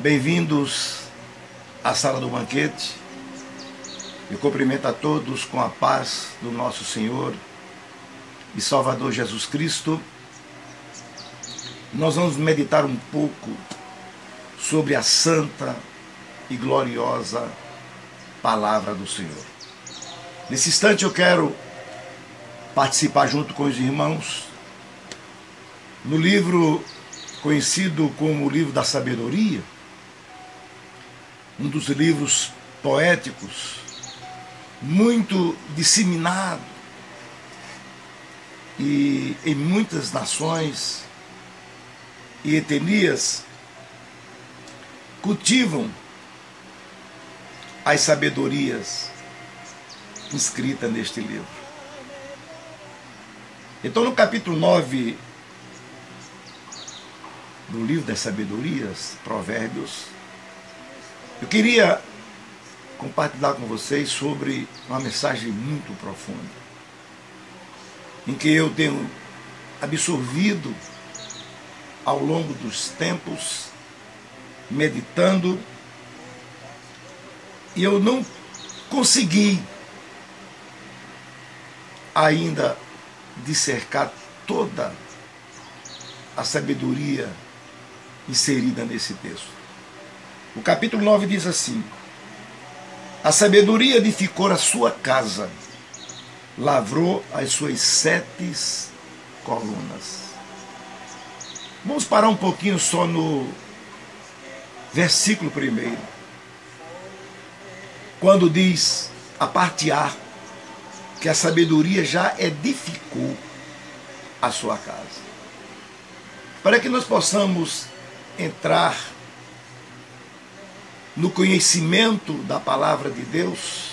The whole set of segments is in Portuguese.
Bem-vindos à sala do banquete. Eu cumprimento a todos com a paz do nosso Senhor e Salvador Jesus Cristo. Nós vamos meditar um pouco sobre a santa e gloriosa palavra do Senhor. Nesse instante eu quero participar junto com os irmãos no livro conhecido como o livro da sabedoria, um dos livros poéticos muito disseminado e em muitas nações e etnias cultivam as sabedorias inscritas neste livro. Então, no capítulo 9 do livro das sabedorias, Provérbios, eu queria compartilhar com vocês sobre uma mensagem muito profunda, em que eu tenho absorvido ao longo dos tempos, meditando, e eu não consegui ainda dissecar toda a sabedoria inserida nesse texto. O capítulo 9 diz assim: a sabedoria edificou a sua casa, lavrou as suas 7 colunas. Vamos parar um pouquinho só no versículo 1, quando diz a parte A, que a sabedoria já edificou a sua casa. Para que nós possamos entrar no conhecimento da palavra de Deus,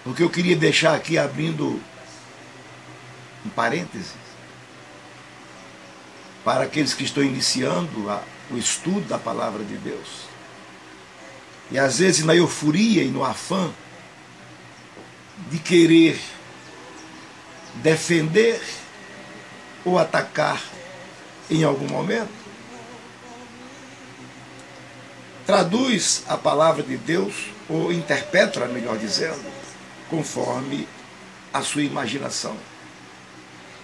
o que eu queria deixar aqui abrindo um parêntese, para aqueles que estão iniciando o estudo da palavra de Deus, e às vezes na euforia e no afã de querer defender ou atacar em algum momento, traduz a palavra de Deus, ou interpreta, melhor dizendo, conforme a sua imaginação.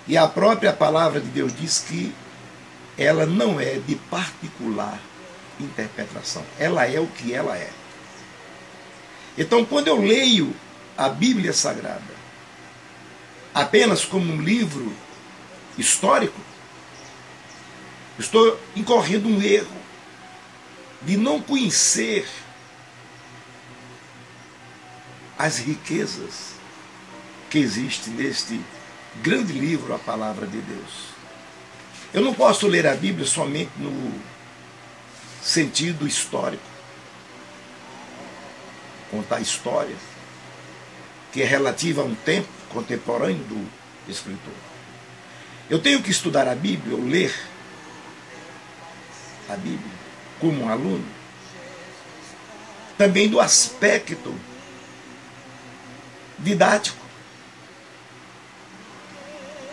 E a própria palavra de Deus diz que ela não é de particular interpretação, ela é o que ela é. Então, quando eu leio a Bíblia Sagrada apenas como um livro histórico, estou incorrendo um erro de não conhecer as riquezas que existem neste grande livro, a palavra de Deus. Eu não posso ler a Bíblia somente no sentido histórico, contar história que é relativa a um tempo contemporâneo do escritor. Eu tenho que estudar a Bíblia, ou ler a Bíblia como um aluno, também do aspecto didático.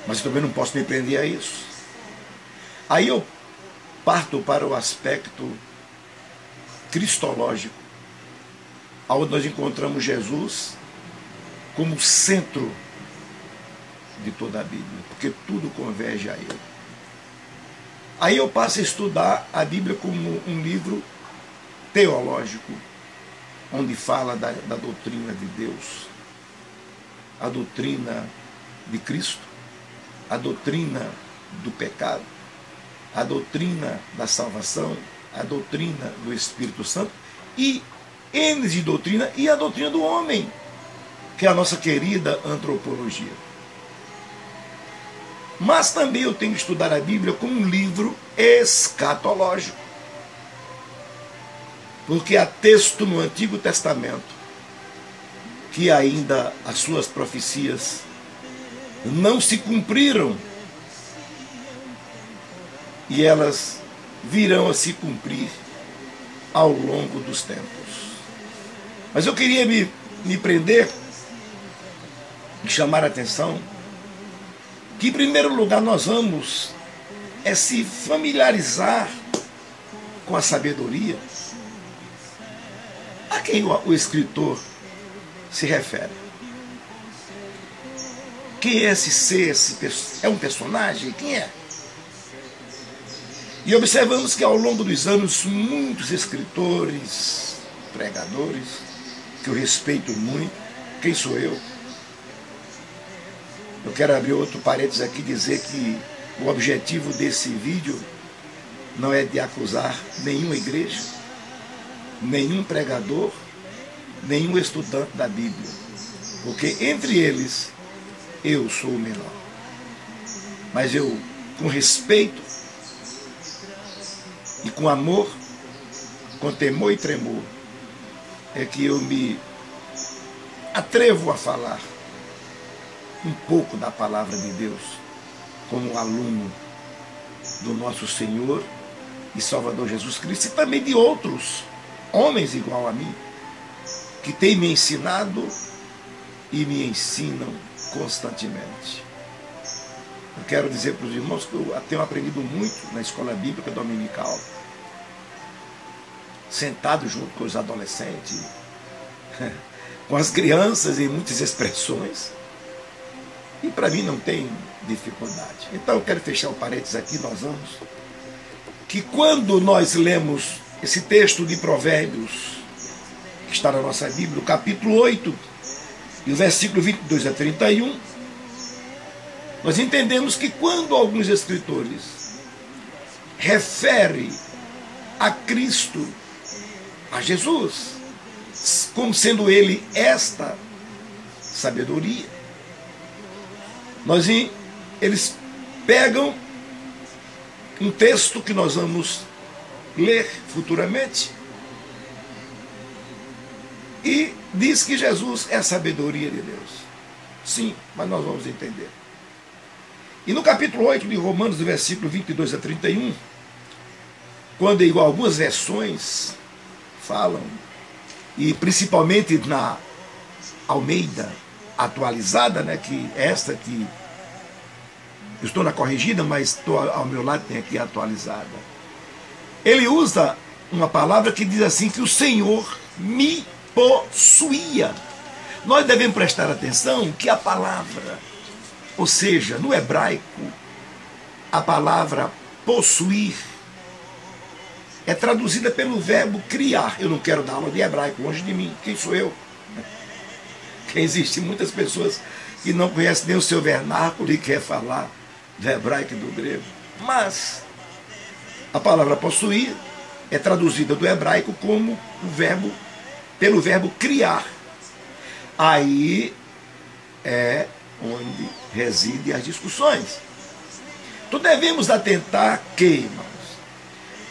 Mas eu também não posso me prender a isso. Aí eu parto para o aspecto cristológico, onde nós encontramos Jesus como centro de toda a Bíblia, porque tudo converge a Ele. Aí eu passo a estudar a Bíblia como um livro teológico, onde fala da doutrina de Deus, a doutrina de Cristo, a doutrina do pecado, a doutrina da salvação, a doutrina do Espírito Santo e N de doutrina, e a doutrina do homem, que é a nossa querida antropologia. Mas também eu tenho que estudar a Bíblia como um livro escatológico, porque há texto no Antigo Testamento que ainda as suas profecias não se cumpriram, e elas virão a se cumprir ao longo dos tempos. Mas eu queria me prender e chamar a atenção que, em primeiro lugar, nós vamos se familiarizar com a sabedoria, a quem o escritor se refere? Quem é esse ser? É um personagem? Quem é? E observamos que ao longo dos anos, muitos escritores, pregadores, que eu respeito muito, quem sou eu? Eu quero abrir outro parênteses aqui e dizer que o objetivo desse vídeo não é de acusar nenhuma igreja, nenhum pregador, nenhum estudante da Bíblia, porque entre eles eu sou o menor. Mas eu, com respeito e com amor, com temor e tremor, é que eu me atrevo a falar um pouco da palavra de Deus como aluno do nosso Senhor e Salvador Jesus Cristo, e também de outros homens igual a mim, que têm me ensinado e me ensinam constantemente. Eu quero dizer para os irmãos que eu tenho aprendido muito na escola bíblica dominical, sentado junto com os adolescentes, com as crianças em muitas expressões, e para mim não tem dificuldade. Então eu quero fechar o parênteses aqui, nós vamos, que quando nós lemos esse texto de Provérbios, que está na nossa Bíblia, o capítulo 8, e o versículo 22 a 31, nós entendemos que quando alguns escritores referem a Cristo, a Jesus, como sendo ele esta sabedoria, eles pegam um texto que nós vamos ler futuramente e diz que Jesus é a sabedoria de Deus. Sim, mas nós vamos entender. E no capítulo 8 de Romanos, do versículo 22 a 31, quando igual algumas versões falam, e principalmente na Almeida atualizada, né, que esta que eu estou na corrigida, mas estou ao meu lado, tem aqui a atualizada. Ele usa uma palavra que diz assim, que o Senhor me possuía. Nós devemos prestar atenção que a palavra, ou seja, no hebraico, a palavra possuir é traduzida pelo verbo criar. Eu não quero dar aula de hebraico, longe de mim. Quem sou eu? Existem muitas pessoas que não conhecem nem o seu vernáculo e quer falar do hebraico e do grego. Mas a palavra possuir é traduzida do hebraico como pelo verbo criar. Aí é onde residem as discussões. Então devemos atentar que, irmãos,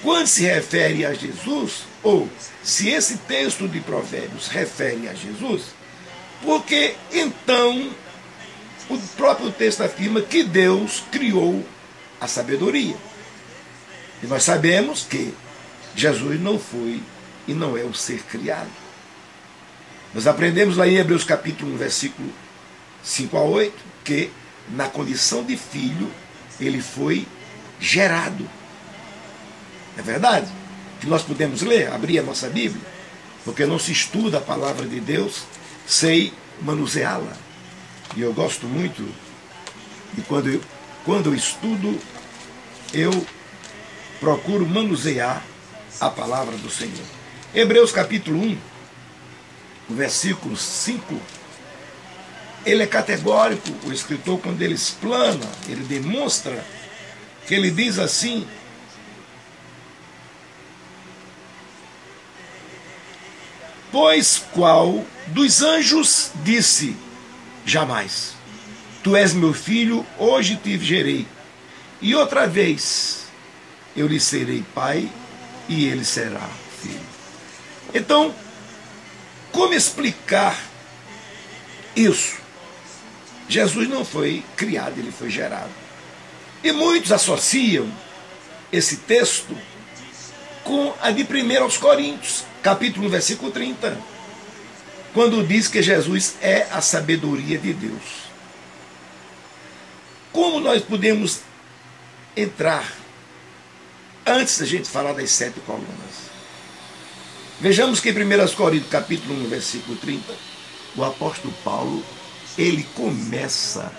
quando se refere a Jesus, ou se esse texto de Provérbios refere a Jesus, porque então o próprio texto afirma que Deus criou a sabedoria. E nós sabemos que Jesus não foi e não é um ser criado. Nós aprendemos lá em Hebreus capítulo 1, versículo 5 a 8, que na condição de filho ele foi gerado. É verdade? Que nós podemos ler, abrir a nossa Bíblia, porque não se estuda a palavra de Deus sem manuseá-la. E eu gosto muito, e quando eu estudo, eu procuro manusear a palavra do Senhor. Hebreus capítulo 1, o versículo 5, ele é categórico, o escritor, quando ele explana, ele demonstra, que ele diz assim: pois qual dos anjos disse jamais, tu és meu filho, hoje te gerei, e outra vez eu lhe serei pai, e ele será filho. Então, como explicar isso? Jesus não foi criado, ele foi gerado. E muitos associam esse texto com a de 1 aos Coríntios, capítulo 1, versículo 30, quando diz que Jesus é a sabedoria de Deus. Como nós podemos entrar antes da gente falar das 7 colunas. Vejamos que em 1 Coríntios, capítulo 1, versículo 30, o apóstolo Paulo, ele começa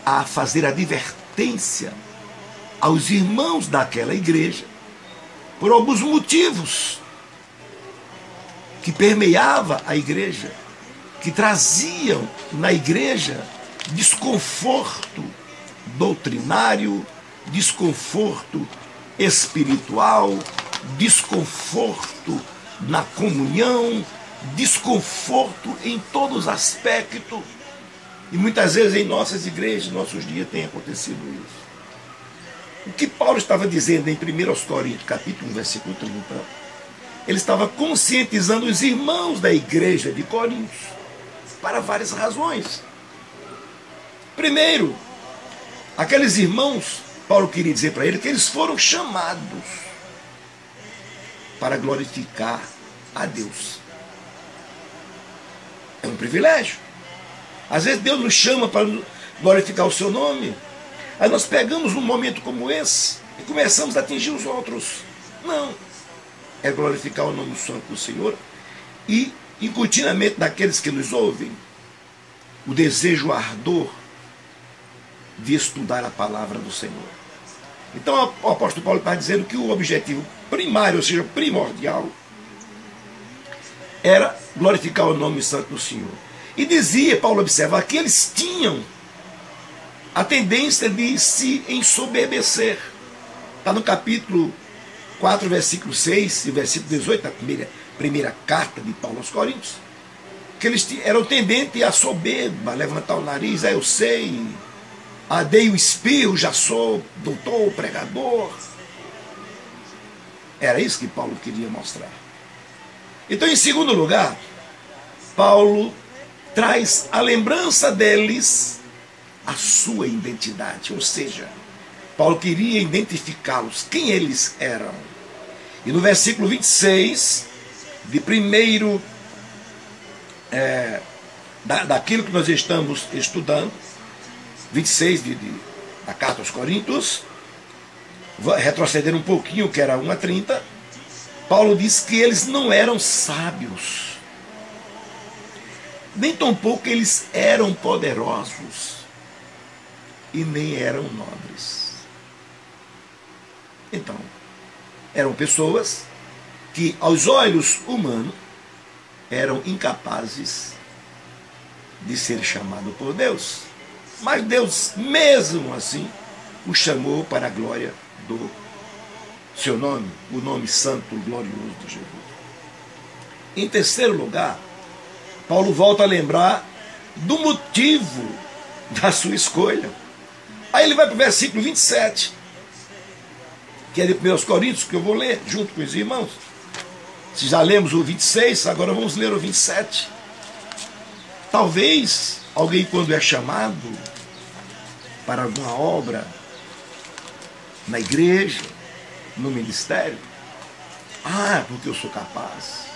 a fazer advertência aos irmãos daquela igreja por alguns motivos que permeava a igreja, que traziam na igreja desconforto doutrinário, desconforto espiritual, desconforto na comunhão, desconforto em todos os aspectos. E muitas vezes em nossas igrejas, em nossos dias, tem acontecido isso. O que Paulo estava dizendo em 1 Coríntios, capítulo 1, versículo 30, ele estava conscientizando os irmãos da igreja de Coríntios, para várias razões. Primeiro, aqueles irmãos, Paulo queria dizer para eles que eles foram chamados para glorificar a Deus. É um privilégio. Às vezes Deus nos chama para glorificar o seu nome. Aí nós pegamos um momento como esse e começamos a atingir os outros. Não. É glorificar o nome santo do Senhor e incutir na mente daqueles que nos ouvem o desejo, o ardor de estudar a palavra do Senhor. Então o apóstolo Paulo está dizendo que o objetivo primário, ou seja, primordial, era glorificar o nome santo do Senhor. E dizia, Paulo observa, que eles tinham a tendência de se ensoberbecer. Está no capítulo 4, versículo 6 e versículo 18, da primeira carta de Paulo aos Coríntios, que eles eram tendentes à soberba, levantar o nariz, eu sei, dei o espirro, já sou doutor, pregador. Era isso que Paulo queria mostrar. Então, em segundo lugar, Paulo traz a lembrança deles a sua identidade, ou seja, Paulo queria identificá-los, quem eles eram. E no versículo 26, de primeiro, daquilo que nós estamos estudando, 26 da carta aos Coríntios, retroceder um pouquinho, que era 1 a 30, Paulo diz que eles não eram sábios, nem tampouco eles eram poderosos, e nem eram nobres. Então, eram pessoas que, aos olhos humanos, eram incapazes de ser chamados por Deus. Mas Deus, mesmo assim, os chamou para a glória do seu nome, o nome santo e glorioso de Jesus. Em terceiro lugar, Paulo volta a lembrar do motivo da sua escolha. Aí ele vai para o versículo 27, que é de 1 Coríntios, que eu vou ler junto com os irmãos. Se já lemos o 26, agora vamos ler o 27. Talvez alguém, quando é chamado para alguma obra na igreja, no ministério, é porque eu sou capaz,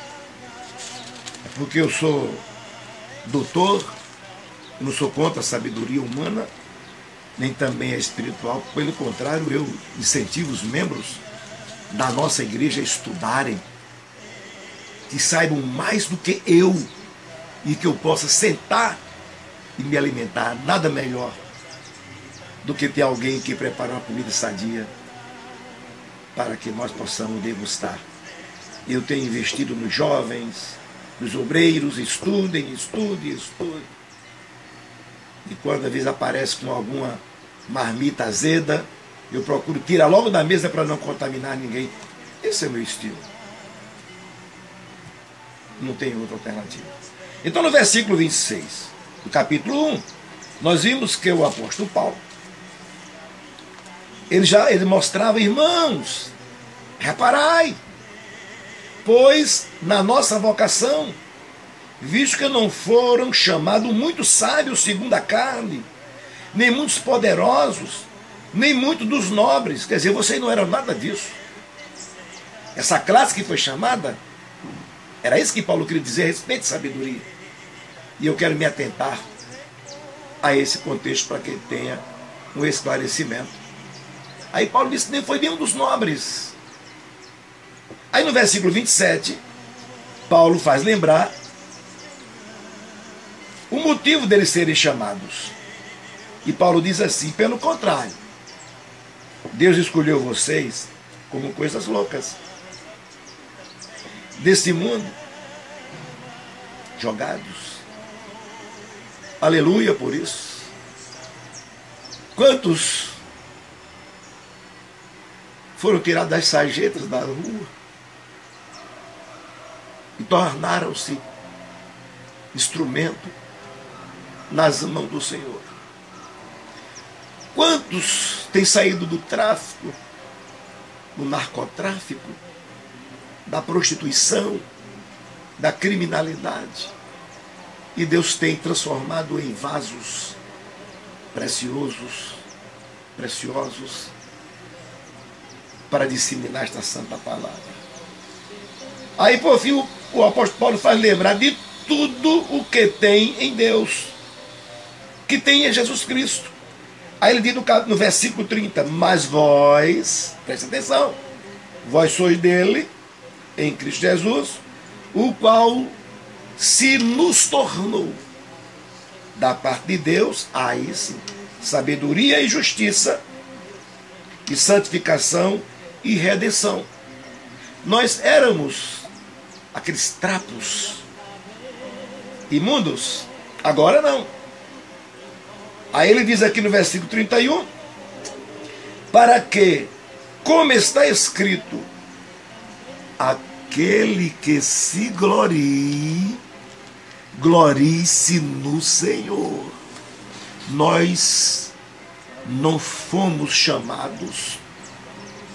é porque eu sou doutor, eu não sou contra a sabedoria humana, nem também é espiritual. Pelo contrário, eu incentivo os membros da nossa igreja a estudarem, que saibam mais do que eu, e que eu possa sentar e me alimentar. Nada melhor do que ter alguém que prepara uma comida sadia para que nós possamos degustar. Eu tenho investido nos jovens, nos obreiros, estudem. E quando às vezes aparece com alguma marmita azeda, eu procuro tirar logo da mesa para não contaminar ninguém. Esse é o meu estilo. Não tem outra alternativa. Então, no versículo 26 do capítulo 1, nós vimos que o apóstolo Paulo, ele mostrava, irmãos, reparai, pois na nossa vocação, visto que não foram chamados muitos sábios segundo a carne, nem muitos poderosos, nem muitos dos nobres. Quer dizer, vocês não eram nada disso. Essa classe que foi chamada, era isso que Paulo queria dizer a respeito de sabedoria. E eu quero me atentar a esse contexto para que tenha um esclarecimento. Aí Paulo disse que nem foi nenhum dos nobres. Aí no versículo 27, Paulo faz lembrar o motivo deles serem chamados. E Paulo diz assim: pelo contrário, Deus escolheu vocês como coisas loucas desse mundo, jogados. Aleluia por isso. Quantos foram tirados das sarjetas da rua e tornaram-se instrumento nas mãos do Senhor? Quantos têm saído do tráfico, do narcotráfico, da prostituição, da criminalidade, e Deus tem transformado em vasos preciosos para disseminar esta santa palavra. Aí, por fim, o apóstolo Paulo faz lembrar de tudo o que tem em Deus, que tem em Jesus Cristo. Aí ele diz no versículo 30, mas vós, presta atenção, vós sois dele, em Cristo Jesus, o qual se nos tornou, da parte de Deus, aí sim, sabedoria e justiça, e santificação e redenção. Nós éramos aqueles trapos imundos, agora não. Aí ele diz aqui no versículo 31, para que, como está escrito, aquele que se glorie, glorie-se no Senhor. Nós não fomos chamados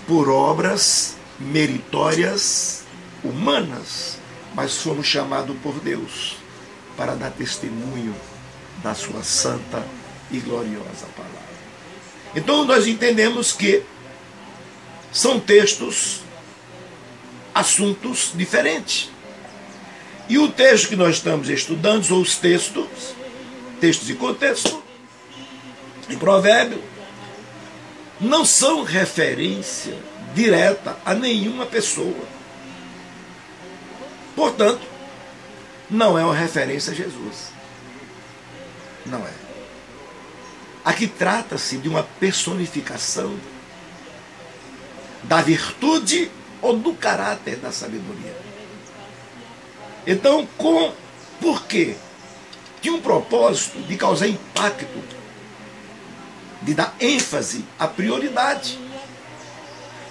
por obras meritórias humanas, mas fomos chamados por Deus para dar testemunho da sua santa e gloriosa palavra. Então nós entendemos que são textos, assuntos diferentes. E o texto que nós estamos estudando, ou os textos e contexto, em Provérbio, não são referência direta a nenhuma pessoa. Portanto, não é uma referência a Jesus. Não é. Aqui trata-se de uma personificação da virtude ou do caráter da sabedoria. Então, por quê? Tinha um propósito de causar impacto, de dar ênfase à prioridade.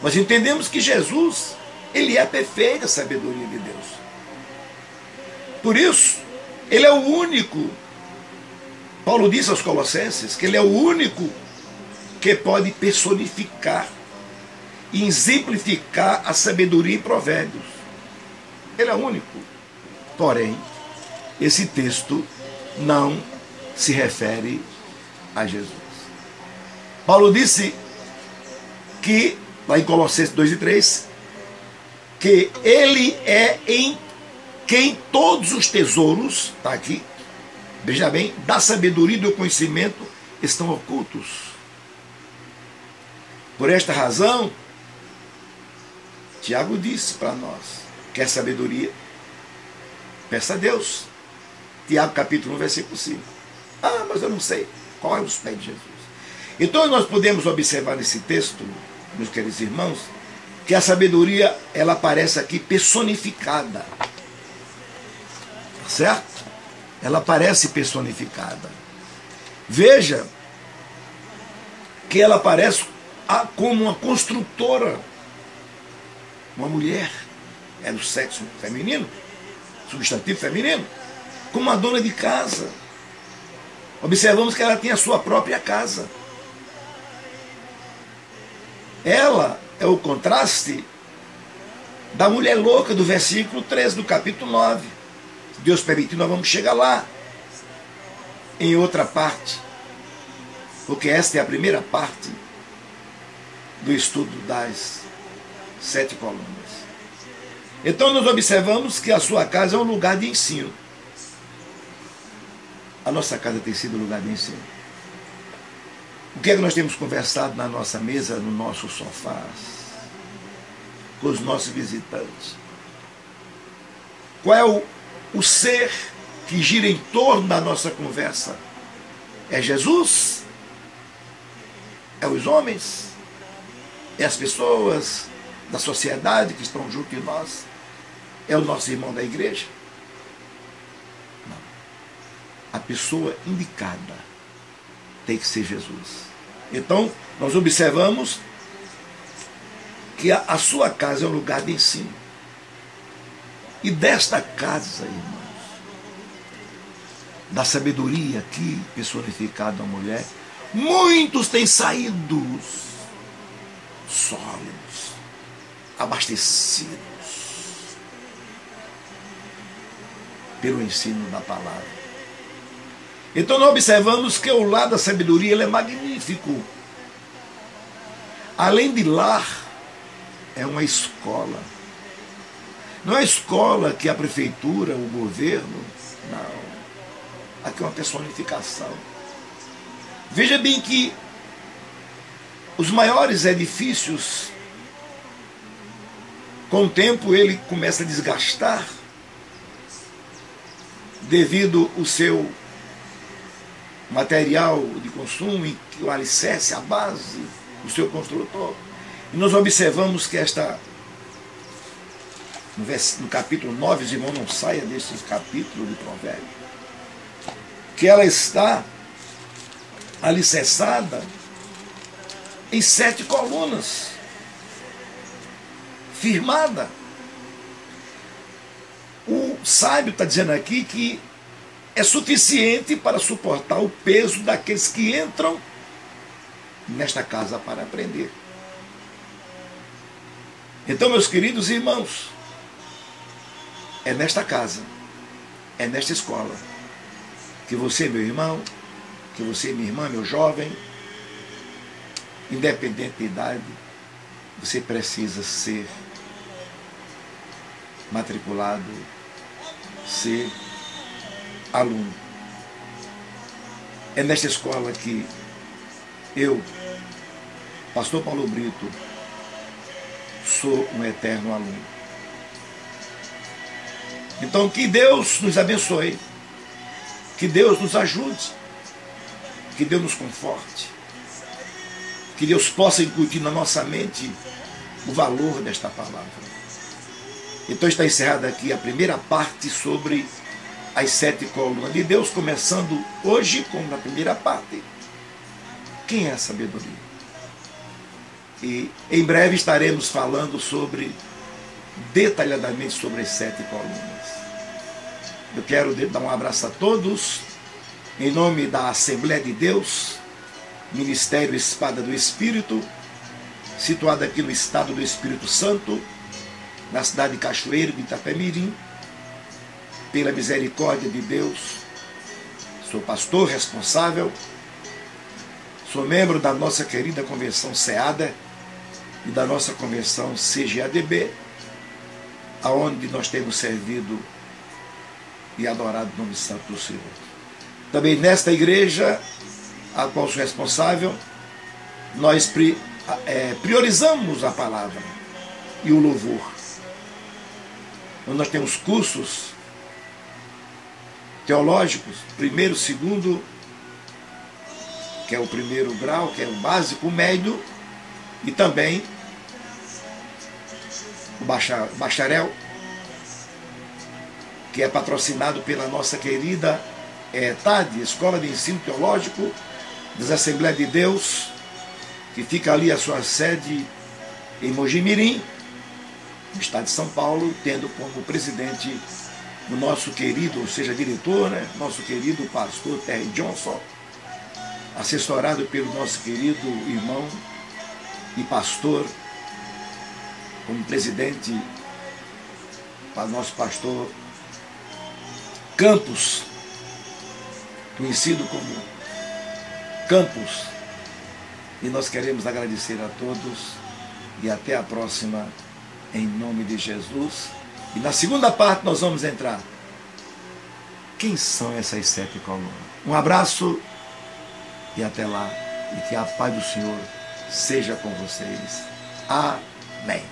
Nós entendemos que Jesus, ele é a perfeita sabedoria de Deus. Por isso, ele é o único. Paulo disse aos Colossenses que ele é o único que pode personificar e exemplificar a sabedoria em Provérbios. Ele é o único. Porém, esse texto não se refere a Jesus. Paulo disse que, lá em Colossenses 2 e 3, que ele é em quem todos os tesouros, está aqui, veja bem, da sabedoria e do conhecimento estão ocultos. Por esta razão, Tiago disse para nós, quer sabedoria? Peça a Deus. Tiago capítulo 1, versículo 5. Ah, mas eu não sei. Qual é os pés de Jesus? Então nós podemos observar nesse texto, meus queridos irmãos, que a sabedoria, ela aparece aqui personificada. Certo? Ela aparece personificada. Veja que ela aparece como uma construtora, uma mulher, é do sexo feminino, substantivo feminino, como uma dona de casa. Observamos que ela tem a sua própria casa. Ela é o contraste da mulher louca do versículo 13 do capítulo 9. Se Deus permitir, nós vamos chegar lá em outra parte, porque esta é a primeira parte do estudo das 7 colunas. Então nós observamos que a sua casa é um lugar de ensino. A nossa casa tem sido lugar de ensino. O que é que nós temos conversado na nossa mesa, no nosso sofá, com os nossos visitantes? Qual é o ser que gira em torno da nossa conversa? É Jesus? É os homens? É as pessoas da sociedade que estão junto de nós? É o nosso irmão da igreja? Não. A pessoa indicada tem que ser Jesus. Então, nós observamos que a sua casa é um lugar de ensino. E desta casa, irmãos, da sabedoria aqui personificada na mulher, muitos têm saído sólidos, abastecidos pelo ensino da palavra. Então nós observamos que o lar da sabedoria ele é magnífico. Além de lar, é uma escola. Não é a escola que a prefeitura, o governo, não. Aqui é uma personificação. Veja bem que os maiores edifícios, com o tempo ele começa a desgastar devido ao seu material de consumo, o alicerce, a base, o seu construtor. E nós observamos que no capítulo 9, os irmãos não saiam desse capítulo de Provérbios, que ela está alicerçada em 7 colunas, firmada. O sábio está dizendo aqui que é suficiente para suportar o peso daqueles que entram nesta casa para aprender. Então, meus queridos irmãos, é nesta casa, é nesta escola, que você, meu irmão, que você, minha irmã, meu jovem, independente da idade, você precisa ser matriculado, ser aluno. É nesta escola que eu, pastor Paulo Brito, sou um eterno aluno. Então que Deus nos abençoe, que Deus nos ajude, que Deus nos conforte, que Deus possa incutir na nossa mente o valor desta palavra. Então está encerrada aqui a primeira parte sobre as 7 colunas de Deus, começando hoje como na primeira parte. Quem é a sabedoria? E em breve estaremos falando detalhadamente sobre as 7 colunas. Eu quero dar um abraço a todos, em nome da Assembleia de Deus, Ministério Espada do Espírito, situado aqui no estado do Espírito Santo, na cidade de Cachoeiro, de Itapemirim. Pela misericórdia de Deus, sou pastor responsável, sou membro da nossa querida convenção SEADA e da nossa convenção CGADB, aonde nós temos servido e adorado o nome santo do Senhor. Também nesta igreja, a qual sou responsável, nós priorizamos a palavra e o louvor. Então, nós temos cursos teológicos, primeiro, segundo, que é o primeiro grau, que é o básico, o médio, e também o bacharel, que é patrocinado pela nossa querida ETAD, Escola de Ensino Teológico das Assembleias de Deus, que fica ali a sua sede em Mojimirim, no estado de São Paulo, tendo como presidente o nosso querido, ou seja, diretor, né? Nosso querido pastor Terry Johnson, assessorado pelo nosso querido irmão e pastor, como presidente, para nosso pastor Campos, conhecido como Campos. E nós queremos agradecer a todos e até a próxima, em nome de Jesus. E na segunda parte nós vamos entrar. Quem são essas 7 colunas? Um abraço e até lá. e que a paz do Senhor seja com vocês. Amém.